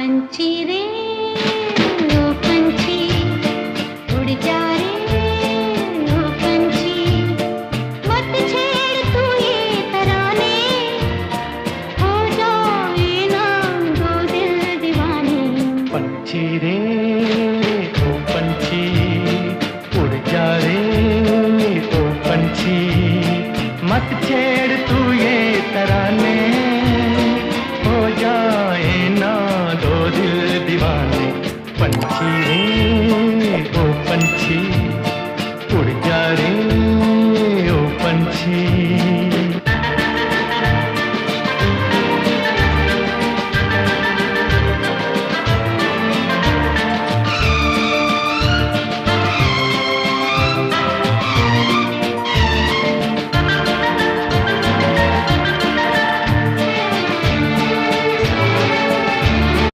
पंछी रे ओ पंछी, उड़ जा रे ओ पंछी, मत छेड़ तू ये तराने, हो जाए ना दो दिल दीवाने। पंछी रे ओ पंछी, उड़ जा रे ओ पंछी, मत छेड़ तू ये तराने, हो जाए ना दो दिल दीवाने। पंछी रे